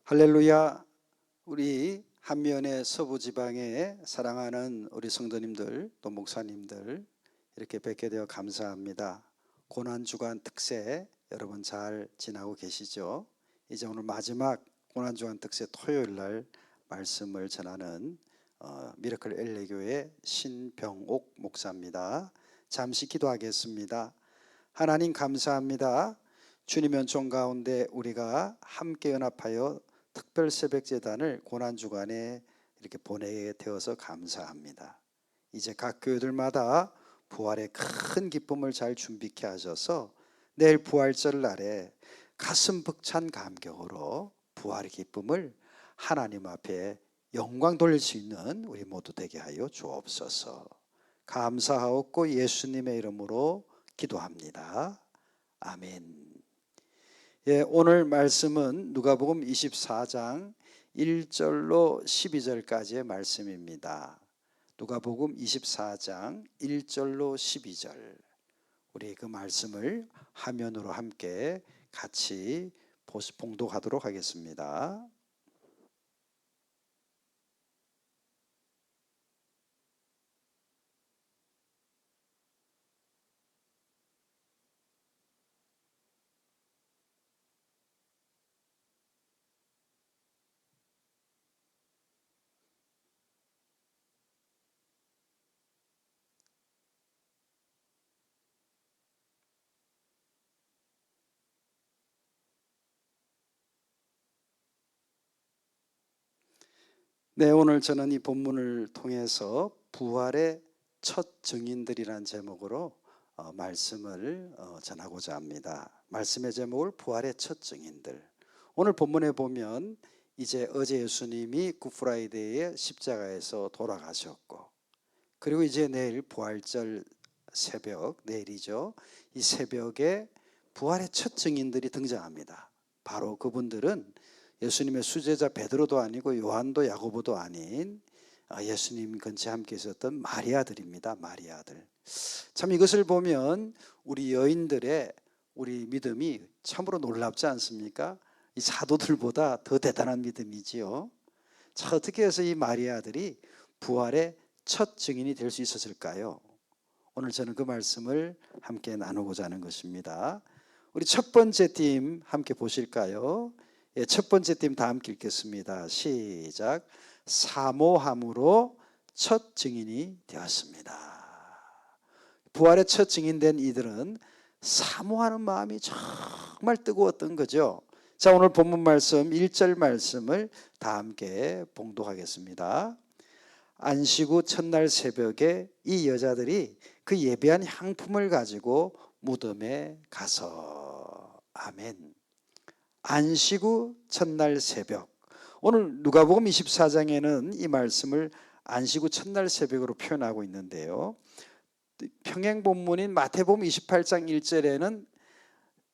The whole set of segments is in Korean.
할렐루야. 우리 한미연의 서부지방에 사랑하는 우리 성도님들 또 목사님들 이렇게 뵙게 되어 감사합니다. 고난주간 특세 여러분 잘 지나고 계시죠? 이제 오늘 마지막 고난주간 특세 토요일 날 말씀을 전하는 미라클 엘레교회 신병옥 목사입니다. 잠시 기도하겠습니다. 하나님 감사합니다. 주님의 은총 가운데 우리가 함께 연합하여 특별 새벽 제단을 고난주간에 이렇게 보내게 되어서 감사합니다. 이제 각 교회들마다 부활의 큰 기쁨을 잘 준비케 하셔서 내일 부활절 날에 가슴 벅찬 감격으로 부활의 기쁨을 하나님 앞에 영광 돌릴 수 있는 우리 모두 되게 하여 주옵소서. 감사하옵고 예수님의 이름으로 기도합니다. 아멘. 오늘 말씀은 누가복음 24장 1절로 12절까지의 말씀입니다. 누가복음 24장 1절로 12절. 우리 그 말씀을 화면으로 함께 같이 봉독하도록 하겠습니다. 네, 오늘 저는 이 본문을 통해서 부활의 첫 증인들이라는 제목으로 말씀을 전하고자 합니다. 말씀의 제목을 부활의 첫 증인들. 오늘 본문에 보면 이제 어제 예수님이 굿프라이데이에 십자가에서 돌아가셨고, 그리고 이제 내일 부활절 새벽, 내일이죠. 이 새벽에 부활의 첫 증인들이 등장합니다. 바로 그분들은 예수님의 수제자 베드로도 아니고 요한도 야고보도 아닌 예수님 근처에 함께 있었던 마리아들입니다. 마리아들. 참 이것을 보면 우리 여인들의 우리 믿음이 참으로 놀랍지 않습니까? 이 사도들보다 더 대단한 믿음이지요. 자, 어떻게 해서 이 마리아들이 부활의 첫 증인이 될 수 있었을까요? 오늘 저는 그 말씀을 함께 나누고자 하는 것입니다. 우리 첫 번째 팀 함께 보실까요? 첫 번째 팀 다 함께 읽겠습니다. 시작. 사모함으로 첫 증인이 되었습니다. 부활의 첫 증인된 이들은 사모하는 마음이 정말 뜨거웠던 거죠. 자, 오늘 본문 말씀 1절 말씀을 다 함께 봉독하겠습니다. 안식 후 첫날 새벽에 이 여자들이 그 예배한 향품을 가지고 무덤에 가서. 아멘. 안식 후 첫날 새벽. 오늘 누가복음 24장에는 이 말씀을 안식 후 첫날 새벽으로 표현하고 있는데요. 평행 본문인 마태복음 28장 1절에는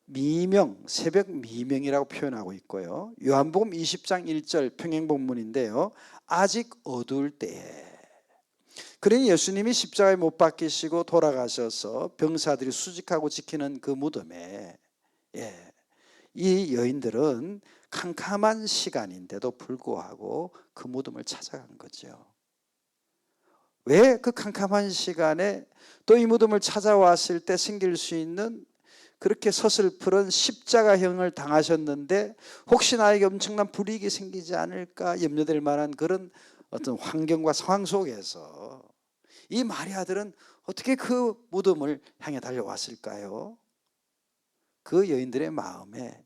미명, 새벽 미명이라고 표현하고 있고요. 요한복음 20장 1절 평행 본문인데요. 아직 어두울 때에. 그러니 예수님이 십자가에 못 박히시고 돌아가셔서 병사들이 수직하고 지키는 그 무덤에 이 여인들은 캄캄한 시간인데도 불구하고 그 무덤을 찾아간 거죠. 왜 그 캄캄한 시간에 또 이 무덤을 찾아왔을 때 생길 수 있는 그렇게 서슬프른 십자가형을 당하셨는데 혹시 나에게 엄청난 불이익이 생기지 않을까 염려될 만한 그런 어떤 환경과 상황 속에서 이 마리아들은 어떻게 그 무덤을 향해 달려왔을까요? 그 여인들의 마음에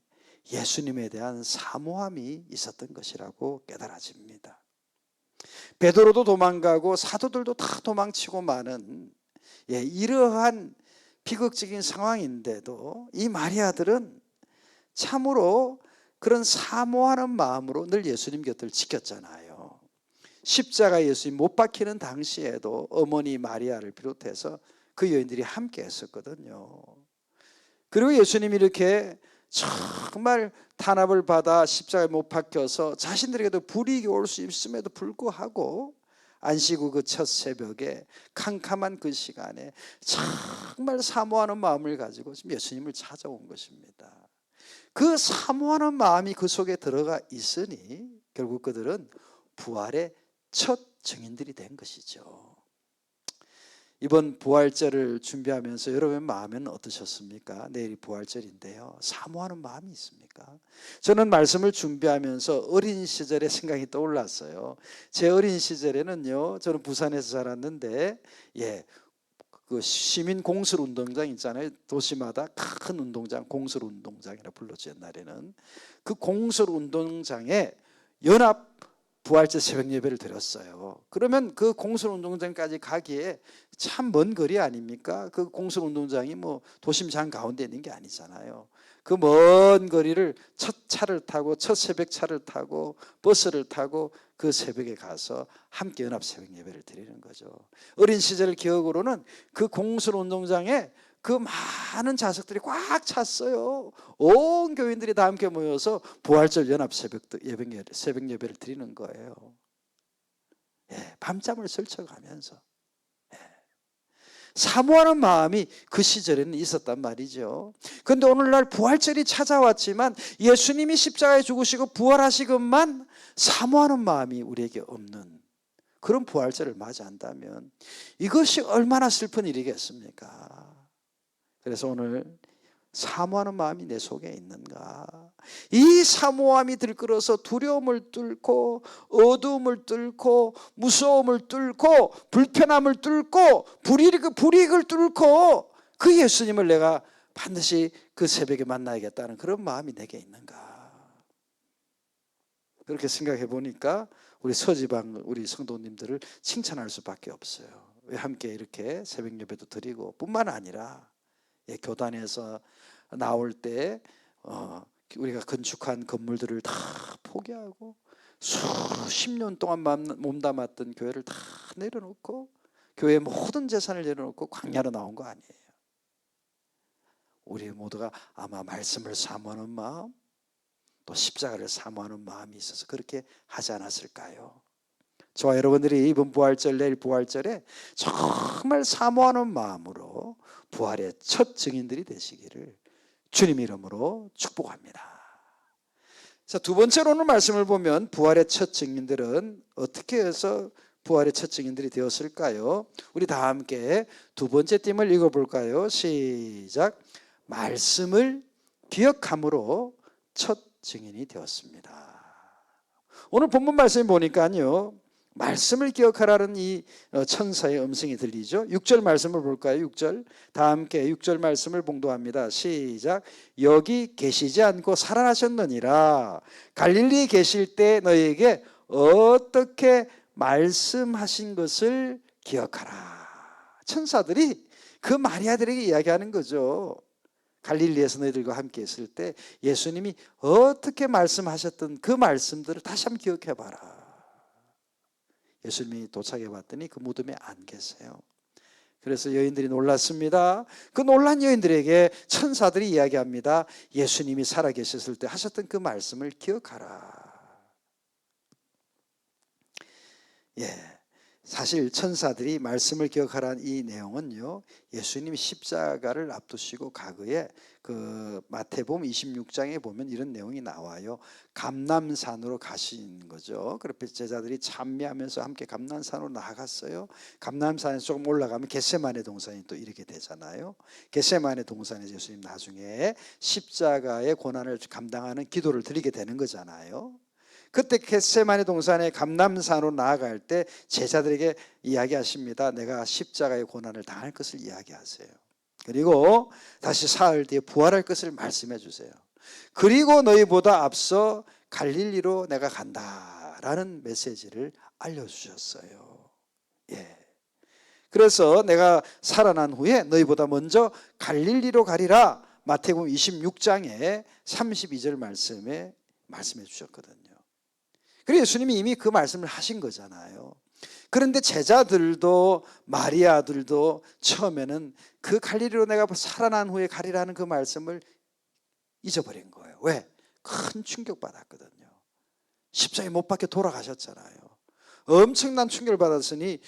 예수님에 대한 사모함이 있었던 것이라고 깨달아집니다. 베드로도 도망가고 사도들도 다 도망치고 마는 이러한 비극적인 상황인데도 이 마리아들은 참으로 그런 사모하는 마음으로 늘 예수님 곁을 지켰잖아요. 십자가 예수님 못 박히는 당시에도 어머니 마리아를 비롯해서 그 여인들이 함께 했었거든요. 그리고 예수님이 이렇게 정말 탄압을 받아 십자가에 못 박혀서 자신들에게도 불이익이 올 수 있음에도 불구하고 안식 후 그 첫 새벽에 캄캄한 그 시간에 정말 사모하는 마음을 가지고 예수님을 찾아온 것입니다. 그 사모하는 마음이 그 속에 들어가 있으니 결국 그들은 부활의 첫 증인들이 된 것이죠. 이번 부활절을 준비하면서 여러분 마음은 어떠셨습니까? 내일이 부활절인데요. 사모하는 마음이 있습니까? 저는 말씀을 준비하면서 어린 시절의 생각이 떠올랐어요. 제 어린 시절에는요, 저는 부산에서 자랐는데, 그 시민 공설 운동장 있잖아요. 도시마다 큰 운동장, 공설 운동장이라 불렀죠, 옛날에는. 그 공설 운동장에 연합 부활절 새벽 예배를 드렸어요. 그러면 그 공설 운동장까지 가기에 참 먼 거리 아닙니까? 그 공설 운동장이 뭐 도심장 가운데 있는 게 아니잖아요. 그 먼 거리를 첫 차를 타고, 첫 새벽 차를 타고, 버스를 타고 그 새벽에 가서 함께 연합 새벽 예배를 드리는 거죠. 어린 시절 기억으로는 그 공설 운동장에 그 많은 좌석들이 꽉 찼어요. 온 교인들이 다 함께 모여서 부활절 연합 새벽 예배를 드리는 거예요. 밤잠을 설쳐가면서 사모하는 마음이 그 시절에는 있었단 말이죠. 그런데 오늘날 부활절이 찾아왔지만 예수님이 십자가에 죽으시고 부활하시건만 사모하는 마음이 우리에게 없는 그런 부활절을 맞이한다면 이것이 얼마나 슬픈 일이겠습니까? 그래서 오늘 사모하는 마음이 내 속에 있는가? 이 사모함이 들끓어서 두려움을 뚫고 어두움을 뚫고 무서움을 뚫고 불편함을 뚫고 불이익을 뚫고 그 예수님을 내가 반드시 그 새벽에 만나야겠다는 그런 마음이 내게 있는가? 그렇게 생각해 보니까 우리 서지방 우리 성도님들을 칭찬할 수밖에 없어요. 왜 함께 이렇게 새벽 예배도 드리고 뿐만 아니라 교단에서 나올 때 우리가 건축한 건물들을 다 포기하고 수십 년 동안 몸담았던 교회를 다 내려놓고 교회의 모든 재산을 내려놓고 광야로 나온 거 아니에요. 우리 모두가 아마 말씀을 사모하는 마음 또 십자가를 사모하는 마음이 있어서 그렇게 하지 않았을까요? 저와 여러분들이 이번 부활절 내일 부활절에 정말 사모하는 마음으로 부활의 첫 증인들이 되시기를 주님 이름으로 축복합니다. 자, 두 번째로 오늘 말씀을 보면 부활의 첫 증인들은 어떻게 해서 부활의 첫 증인들이 되었을까요? 우리 다 함께 두 번째 띠을 읽어볼까요? 시작. 말씀을 기억함으로 첫 증인이 되었습니다. 오늘 본문 말씀 보니까요, 말씀을 기억하라는 이 천사의 음성이 들리죠. 6절 말씀을 볼까요? 6절 다 함께 6절 말씀을 봉독합니다. 시작. 여기 계시지 않고 살아나셨느니라. 갈릴리에 계실 때 너희에게 어떻게 말씀하신 것을 기억하라. 천사들이 그 마리아들에게 이야기하는 거죠. 갈릴리에서 너희들과 함께 있을 때 예수님이 어떻게 말씀하셨던 그 말씀들을 다시 한번 기억해봐라. 예수님이 도착해 봤더니 그 무덤에 안 계세요. 그래서 여인들이 놀랐습니다. 그 놀란 여인들에게 천사들이 이야기합니다. 예수님이 살아계셨을 때 하셨던 그 말씀을 기억하라. 사실 천사들이 말씀을 기억하라는 이 내용은요, 예수님이 십자가를 앞두시고 가그에 그 마태복음 26장에 보면 이런 내용이 나와요. 감람산으로 가신 거죠. 그래서 제자들이 찬미하면서 함께 감람산으로 나아갔어요. 감람산에 조금 올라가면 겟세마네 동산이 또 이렇게 되잖아요. 겟세마네 동산에서 예수님 나중에 십자가의 고난을 감당하는 기도를 드리게 되는 거잖아요. 그때 겟세마네 동산의 감람산으로 나아갈 때 제자들에게 이야기하십니다. 내가 십자가의 고난을 당할 것을 이야기하세요. 그리고 다시 사흘 뒤에 부활할 것을 말씀해 주세요. 그리고 너희보다 앞서 갈릴리로 내가 간다라는 메시지를 알려주셨어요. 그래서 내가 살아난 후에 너희보다 먼저 갈릴리로 가리라. 마태복음 26장에 32절 말씀에 말씀해 주셨거든요. 그래서 예수님이 이미 그 말씀을 하신 거잖아요. 그런데 제자들도 마리아들도 처음에는 그 갈릴리로 내가 살아난 후에 가리라는 그 말씀을 잊어버린 거예요. 왜? 큰 충격받았거든요. 십자가에 못 박혀 돌아가셨잖아요. 엄청난 충격을 받았으니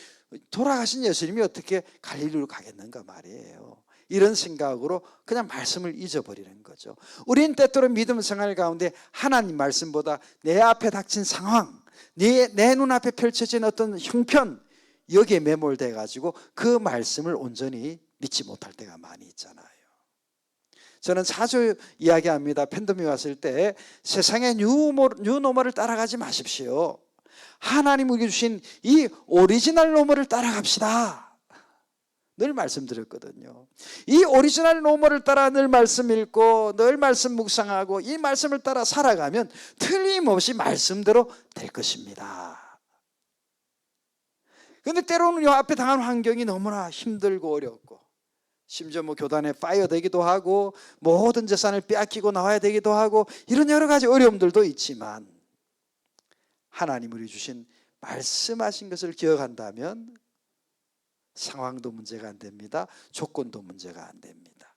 돌아가신 예수님이 어떻게 갈릴리로 가겠는가 말이에요. 이런 생각으로 그냥 말씀을 잊어버리는 거죠. 우리는 때때로 믿음 생활 가운데 하나님 말씀보다 내 앞에 닥친 상황, 내 눈앞에 펼쳐진 어떤 형편, 여기에 매몰돼 가지고 그 말씀을 온전히 믿지 못할 때가 많이 있잖아요. 저는 자주 이야기합니다. 팬데믹 왔을 때 세상의 뉴노멀을 따라가지 마십시오. 하나님 우리에게 주신 이 오리지널 노멀을 따라갑시다. 늘 말씀드렸거든요. 이 오리지널 노멀을 따라 늘 말씀 읽고 늘 말씀 묵상하고 이 말씀을 따라 살아가면 틀림없이 말씀대로 될 것입니다. 그런데 때로는 요 앞에 당한 환경이 너무나 힘들고 어렵고 심지어 교단에 파이어 되기도 하고 모든 재산을 빼앗기고 나와야 되기도 하고 이런 여러 가지 어려움들도 있지만 하나님이 우리 주신 말씀하신 것을 기억한다면 상황도 문제가 안 됩니다. 조건도 문제가 안 됩니다.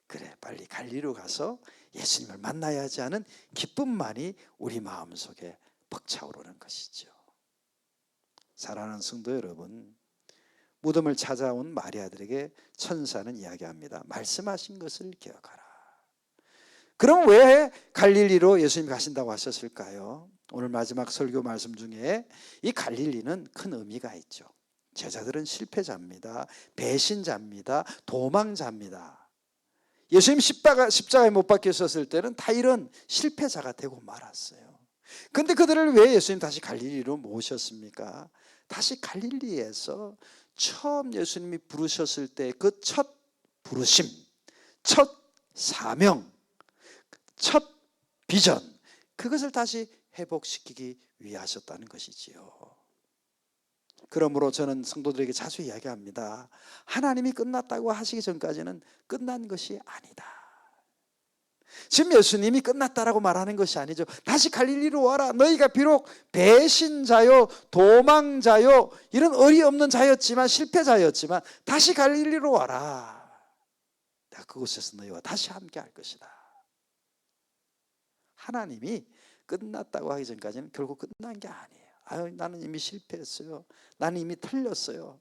그래, 빨리 갈릴리로 가서 예수님을 만나야 하지 않은 기쁨만이 우리 마음속에 벅차오르는 것이죠. 사랑하는 성도 여러분, 무덤을 찾아온 마리아들에게 천사는 이야기합니다. 말씀하신 것을 기억하라. 그럼 왜 갈릴리로 예수님이 가신다고 하셨을까요? 오늘 마지막 설교 말씀 중에 이 갈릴리는 큰 의미가 있죠. 제자들은 실패자입니다. 배신자입니다. 도망자입니다. 예수님 십자가에 못 박히셨을 때는 다 이런 실패자가 되고 말았어요. 그런데 그들을 왜 예수님 다시 갈릴리로 모셨습니까? 다시 갈릴리에서 처음 예수님이 부르셨을 때 그 첫 부르심, 첫 사명, 첫 비전, 그것을 다시 회복시키기 위해 하셨다는 것이지요. 그러므로 저는 성도들에게 자주 이야기합니다. 하나님이 끝났다고 하시기 전까지는 끝난 것이 아니다. 지금 예수님이 끝났다라고 말하는 것이 아니죠. 다시 갈릴리로 와라. 너희가 비록 배신자요, 도망자요, 이런 의리 없는 자였지만, 실패자였지만 다시 갈릴리로 와라. 내가 그곳에서 너희와 다시 함께 할 것이다. 하나님이 끝났다고 하기 전까지는 결국 끝난 게 아니에요. 아유, 나는 이미 실패했어요. 나는 이미 틀렸어요.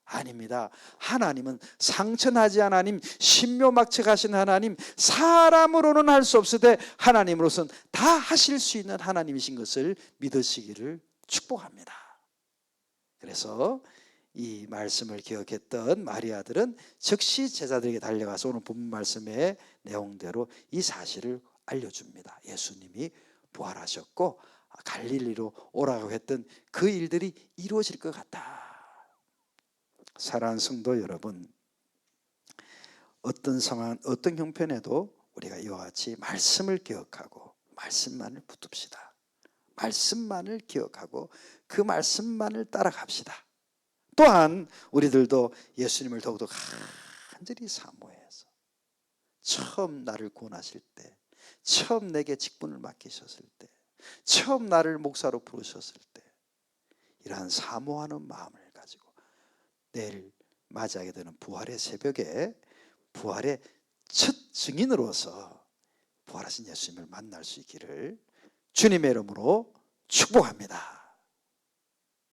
아닙니다. 하나님은 상처나지 하나님, 신묘막측하신 하나님, 사람으로는 할 수 없으되 하나님으로서는 다 하실 수 있는 하나님이신 것을 믿으시기를 축복합니다. 그래서 이 말씀을 기억했던 마리아들은 즉시 제자들에게 달려가서 오늘 본문 말씀의 내용대로 이 사실을 알려줍니다. 예수님이 부활하셨고 갈릴리로 오라고 했던 그 일들이 이루어질 것 같다. 사랑하는 성도 여러분, 어떤 상황, 어떤 형편에도 우리가 이와 같이 말씀을 기억하고 말씀만을 붙듭시다. 말씀만을 기억하고 그 말씀만을 따라갑시다. 또한 우리들도 예수님을 더욱더 간절히 사모해서 처음 나를 구원하실 때, 처음 내게 직분을 맡기셨을 때, 처음 나를 목사로 부르셨을 때 이러한 사모하는 마음을 가지고 내일 맞이하게 되는 부활의 새벽에 부활의 첫 증인으로서 부활하신 예수님을 만날 수 있기를 주님의 이름으로 축복합니다.